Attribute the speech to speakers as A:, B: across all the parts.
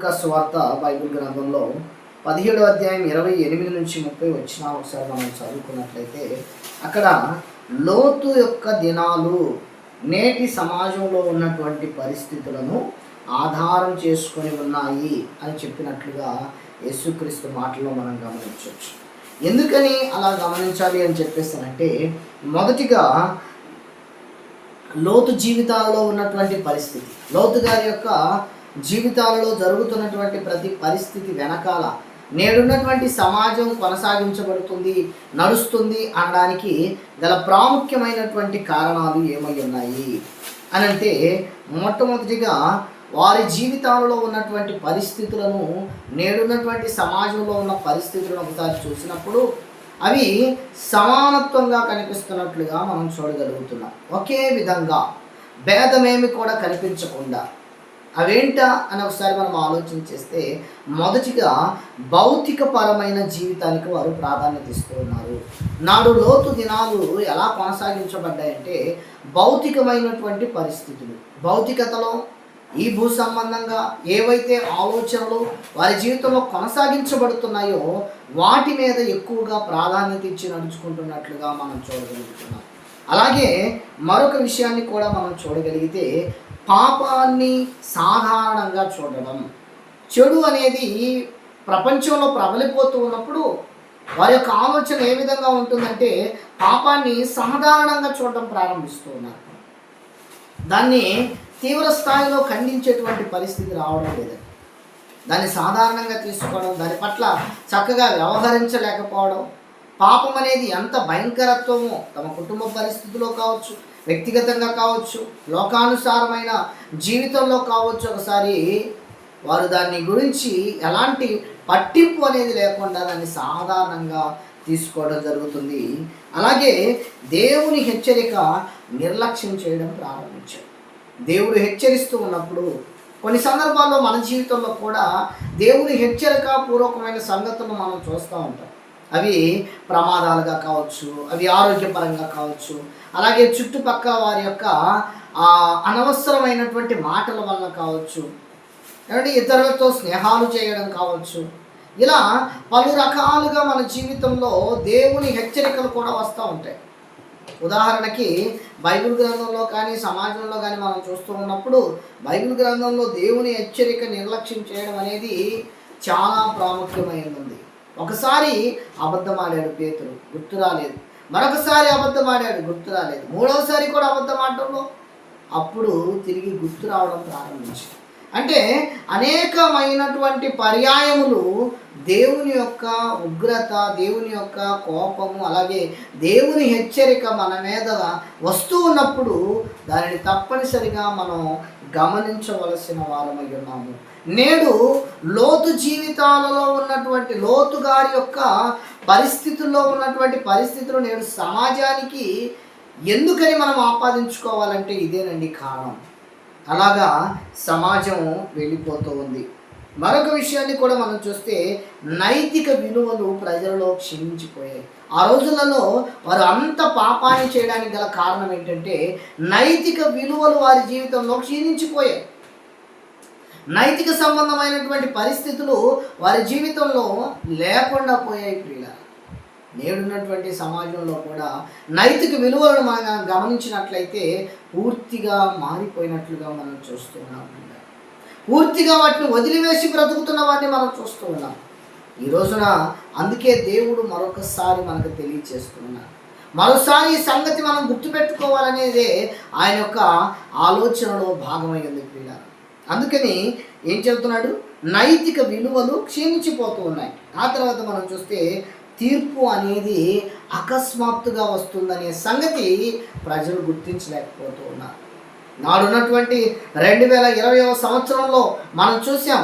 A: లూకా సువార్త బైబిల్ గ్రంథంలో 17వ అధ్యాయం 28 నుంచి 30 వచ్చిన ఒకసారి మనం చదువుకున్నట్లయితే అక్కడ లోతు యొక్క దినాలు నేటి సమాజంలో ఉన్నటువంటి పరిస్థితులను ఆధారం చేసుకొని ఉన్నాయి అని చెప్పినట్లుగా యేసుక్రీస్తు మాటల్లో మనం గమనించవచ్చు. ఎందుకని అలా గమనించాలి అని చెప్పేస్తానంటే, మొదటిగా లోతు జీవితాలలో ఉన్నటువంటి పరిస్థితి, లోతు గారి యొక్క జీవితాలలో జరుగుతున్నటువంటి ప్రతి పరిస్థితి వెనకాల నేడున్నటువంటి సమాజం కొనసాగించబడుతుంది, నడుస్తుంది అనడానికి గల ప్రాముఖ్యమైనటువంటి కారణాలు ఏమై ఉన్నాయి అని అంటే, మొట్టమొదటిగా వారి జీవితాలలో ఉన్నటువంటి పరిస్థితులను నేడున్నటువంటి సమాజంలో ఉన్న పరిస్థితులను ఒకసారి చూసినప్పుడు అవి సమానత్వంగా కనిపిస్తున్నట్లుగా మనం చూడగలుగుతున్నాం. ఒకే విధంగా భేదమేమి కూడా కనిపించకుండా అవేంటా అని ఒకసారి మనం ఆలోచన చేస్తే, మొదటిగా భౌతికపరమైన జీవితానికి వారు ప్రాధాన్యత ఇస్తూ ఉన్నారు. నాడు లోతు దినాలు ఎలా కొనసాగించబడ్డాయంటే, భౌతికమైనటువంటి పరిస్థితులు, భౌతికతలో ఈ భూ సంబంధంగా ఏవైతే ఆలోచనలు వారి జీవితంలో కొనసాగించబడుతున్నాయో వాటి మీద ఎక్కువగా ప్రాధాన్యత ఇచ్చి నడుచుకుంటున్నట్లుగా మనం చూడగలుగుతున్నాం. అలాగే మరొక విషయాన్ని కూడా మనం చూడగలిగితే, పాపాన్ని సాధారణంగా చూడడం. చెడు అనేది ప్రపంచంలో ప్రబలిపోతూ ఉన్నప్పుడు వారి యొక్క ఆలోచన ఏ విధంగా ఉంటుందంటే, పాపాన్ని సాధారణంగా చూడడం ప్రారంభిస్తూ ఉన్నారు. దాన్ని తీవ్ర స్థాయిలో ఖండించేటువంటి పరిస్థితి రావడం లేదండి. దాన్ని సాధారణంగా తీసుకోవడం, దాని పట్ల చక్కగా వ్యవహరించలేకపోవడం, పాపం అనేది ఎంత భయంకరత్వమో తమ కుటుంబ పరిస్థితిలో కావచ్చు, వ్యక్తిగతంగా కావచ్చు, లోకానుసారమైన జీవితంలో కావచ్చు, ఒకసారి వారు దాన్ని గురించి ఎలాంటి పట్టింపు అనేది లేకుండా దాన్ని సాధారణంగా తీసుకోవడం జరుగుతుంది. అలాగే దేవుని హెచ్చరిక నిర్లక్ష్యం చేయడం ప్రారంభించారు. దేవుడు హెచ్చరిస్తూ ఉన్నప్పుడు కొన్ని సందర్భాల్లో మన జీవితంలో కూడా దేవుని హెచ్చరిక పూర్వకమైన సంగతులను మనం చూస్తూ ఉంటాం. అవి ప్రమాదాలుగా కావచ్చు, అవి ఆరోగ్యపరంగా కావచ్చు, అలాగే చుట్టుపక్కల వారి యొక్క అనవసరమైనటువంటి మాటల వల్ల కావచ్చు, అంటే ఇతరులతో స్నేహాలు చేయడం కావచ్చు. ఇలా పలు రకాలుగా మన జీవితంలో దేవుని హెచ్చరికలు కూడా వస్తూ ఉంటాయి. ఉదాహరణకి బైబిల్ గ్రంథంలో కానీ సమాజంలో కానీ మనం చూస్తూ ఉన్నప్పుడు బైబిల్ గ్రంథంలో దేవుని హెచ్చరిక నిర్లక్ష్యం చేయడం అనేది చాలా ప్రాముఖ్యమైనది. ఒకసారి అబద్ధం ఆడాడు పేతురు, గుర్తు రాలేదు. మరొకసారి అబద్ధం ఆడాడు, గుర్తు రాలేదు. మూడవసారి కూడా అబద్ధం ఆడటంలో అప్పుడు తిరిగి గుర్తు రావడం ప్రారంభించింది. అంటే అనేకమైనటువంటి పర్యాయములు దేవుని యొక్క ఉగ్రత, దేవుని యొక్క కోపము, అలాగే దేవుని హెచ్చరిక మన మీద వస్తూ ఉన్నప్పుడు దానిని తప్పనిసరిగా మనం గమనించవలసిన వారమై ఉన్నాము. నేడు లోతు జీవితాలలో ఉన్నటువంటి, లోతు గారి యొక్క పరిస్థితుల్లో ఉన్నటువంటి పరిస్థితులు నేడు సమాజానికి ఎందుకని మనం ఆపాదించుకోవాలంటే ఇదేనండి కారణం. అలాగా సమాజం వెళ్ళిపోతూ ఉంది. మరొక విషయాన్ని కూడా మనం చూస్తే, నైతిక విలువలు ప్రజలలో క్షీణించిపోయాయి. ఆ రోజులలో వారు అంత పాపాన్ని చేయడానికి గల కారణం ఏంటంటే, నైతిక విలువలు వారి జీవితంలో క్షీణించిపోయాయి. నైతిక సంబంధమైనటువంటి పరిస్థితులు వారి జీవితంలో లేకుండా పోయాయి. ప్రియులారా, నేడున్నటువంటి సమాజంలో కూడా నైతిక విలువలను మనం గమనించినట్లయితే పూర్తిగా మారిపోయినట్లుగా మనం చూస్తూ ఉన్నాం. పూర్తిగా వాటిని వదిలివేసి బ్రతుకుతున్న వాటిని మనం చూస్తూ ఉన్నాం ఈ రోజున. అందుకే దేవుడు మరొకసారి మనకు తెలియచేస్తున్నాడు. మరోసారి ఈ సంగతి మనం గుర్తుపెట్టుకోవాలనేదే ఆయన యొక్క ఆలోచనలో భాగమైంది ప్రియులారా. అందుకని ఏం చెబుతున్నాడు? నైతిక విలువలు క్షీణించిపోతూ ఉన్నాయి. ఆ తర్వాత మనం చూస్తే తీర్పు అనేది అకస్మాత్తుగా వస్తుందనే సంగతి ప్రజలు గుర్తించలేకపోతూ ఉన్నారు. నాడున్నటువంటి 2020వ సంవత్సరంలో మనం చూసాం.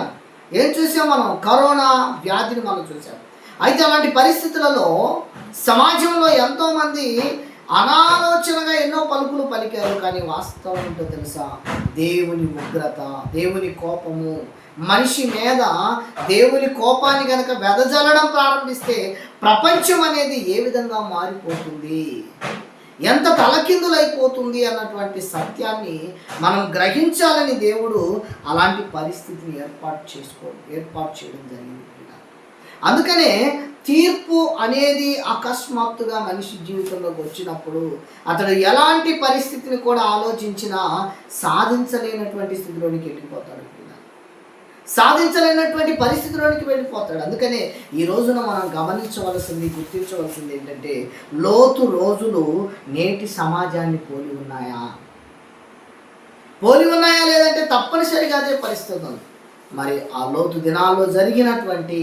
A: ఏం చూసాం? మనం కరోనా వ్యాధిని మనం చూసాం. అయితే అలాంటి పరిస్థితులలో సమాజంలో ఎంతోమంది అనాలోచనగా ఎన్నో పలుకులు పలికారు. కానీ వాస్తవం ఏంటో తెలుసా? దేవుని ఉగ్రత, దేవుని కోపము మనిషి మీద, దేవుని కోపాన్ని కనుక వెదజల్లడం ప్రారంభిస్తే ప్రపంచం అనేది ఏ విధంగా మారిపోతుంది? ఎంత తలకిందులైపోతుంది అన్నటువంటి సత్యాన్ని మనం గ్రహించాలని దేవుడు అలాంటి పరిస్థితిని ఏర్పాటు చేయడం జరిగింది. అందుకనే తీర్పు అనేది అకస్మాత్తుగా మనిషి జీవితంలోకి వచ్చినప్పుడు అతడు ఎలాంటి పరిస్థితిని కూడా ఆలోచించినా సాధించలేనటువంటి స్థితిలోనికి వెళ్ళిపోతాడు. సాధించలేనటువంటి పరిస్థితిలోనికి వెళ్ళిపోతాడు. అందుకనే ఈ రోజున మనం గమనించవలసింది, గుర్తించవలసింది ఏంటంటే, లోతు రోజులు నేటి సమాజాన్ని పోలి ఉన్నాయా లేదంటే తప్పనిసరిగా అదే పరిస్థితి ఉంది. మరి ఆ లోతు దినాల్లో జరిగినటువంటి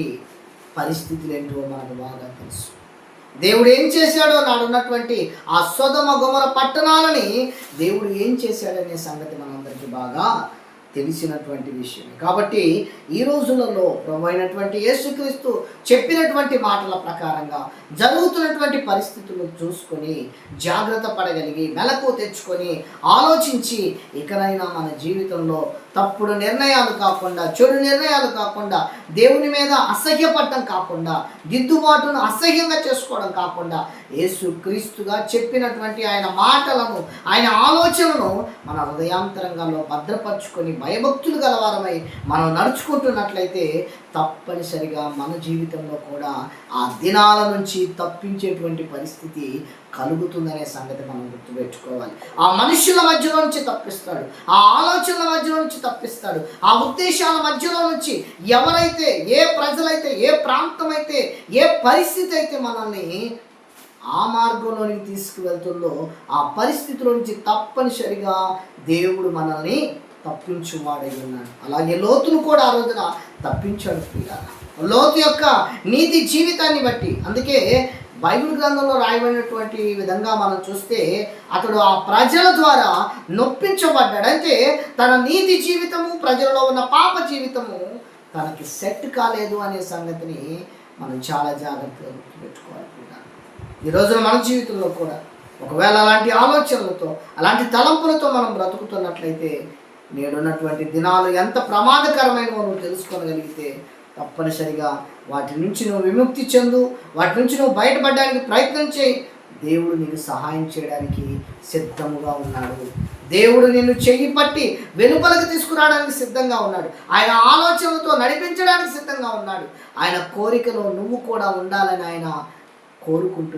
A: పరిస్థితులు ఏంటో మనకు బాగా తెలుసు. దేవుడు ఏం చేశాడో నాడున్నటువంటి ఆ సొదొమ గొమొర పట్టణాలని దేవుడు ఏం చేశాడనే సంగతి మనందరికీ బాగా తెలిసినటువంటి విషయమే. కాబట్టి ఈ రోజులలో ప్రభు అయినటువంటి యేసుక్రీస్తు చెప్పినటువంటి మాటల ప్రకారంగా జరుగుతున్నటువంటి పరిస్థితులను చూసుకొని జాగ్రత్త పడగలిగి మెలకు తెచ్చుకొని ఆలోచించి ఇకనైనా మన జీవితంలో తప్పుడు నిర్ణయాలు కాకుండా, చెడు నిర్ణయాలు కాకుండా, దేవుని మీద అసహ్యపడటం కాకుండా, దిద్దుబాటును అసహ్యంగా చేసుకోవడం కాకుండా, యేసుక్రీస్తుగా చెప్పినటువంటి ఆయన మాటలను, ఆయన ఆలోచనలను మన హృదయాంతరంగంలో భద్రపరుచుకొని భయభక్తులు గలవారమై మనం నడుచుకుంటున్నట్లయితే తప్పనిసరిగా మన జీవితంలో కూడా ఆ దినాల నుంచి తప్పించేటువంటి పరిస్థితి కలుగుతుందనే సంగతి మనం గుర్తుపెట్టుకోవాలి. ఆ మనుషుల మధ్యలో నుంచి తప్పిస్తాడు, ఆ ఆలోచనల మధ్యలో నుంచి తప్పిస్తాడు, ఆ ఉద్దేశాల మధ్యలో నుంచి ఎవరైతే, ఏ ప్రజలైతే, ఏ ప్రాంతం అయితే, ఏ పరిస్థితి అయితే మనల్ని ఆ మార్గంలోనికి తీసుకువెళ్తుందో ఆ పరిస్థితిలో నుంచి తప్పనిసరిగా దేవుడు మనల్ని తప్పించువాడై ఉన్నాడు. అలాగే లోతును కూడా ఆ రోజున తప్పించాడు. లోతు యొక్క నీతి జీవితాన్ని బట్టి, అందుకే బైబిల్ గ్రంథంలో రాయబడినటువంటి విధంగా మనం చూస్తే అతడు ఆ ప్రజల ద్వారా నొప్పించబడ్డాడు. అంటే తన నీతి జీవితము, ప్రజలలో ఉన్న పాప జీవితము తనకి సెట్ కాలేదు అనే సంగతిని మనం చాలా జాగ్రత్తగా గుర్తుపెట్టుకోవాలి. ఈ రోజున మన జీవితంలో కూడా ఒకవేళ అలాంటి ఆలోచనలతో, అలాంటి తలంపులతో మనం బ్రతుకుతున్నట్లయితే నేడున్నటువంటి దినాలు ఎంత ప్రమాదకరమైనవో నువ్వు తెలుసుకోగలిగితే తప్పనిసరిగా వాటి నుంచి నువ్వు విముక్తి చెందు, వాటి నుంచి నువ్వు బయటపడడానికి ప్రయత్నం చేయి. దేవుడు నీకు సహాయం చేయడానికి సిద్ధముగా ఉన్నాడు. దేవుడు నిన్ను చెయ్యి పట్టి వెలుపలకు తీసుకురావడానికి సిద్ధంగా ఉన్నాడు. ఆయన ఆలోచనలతో నడిపించడానికి సిద్ధంగా ఉన్నాడు. ఆయన కోరికలో నువ్వు కూడా ఉండాలని ఆయన కోరుకుంటూ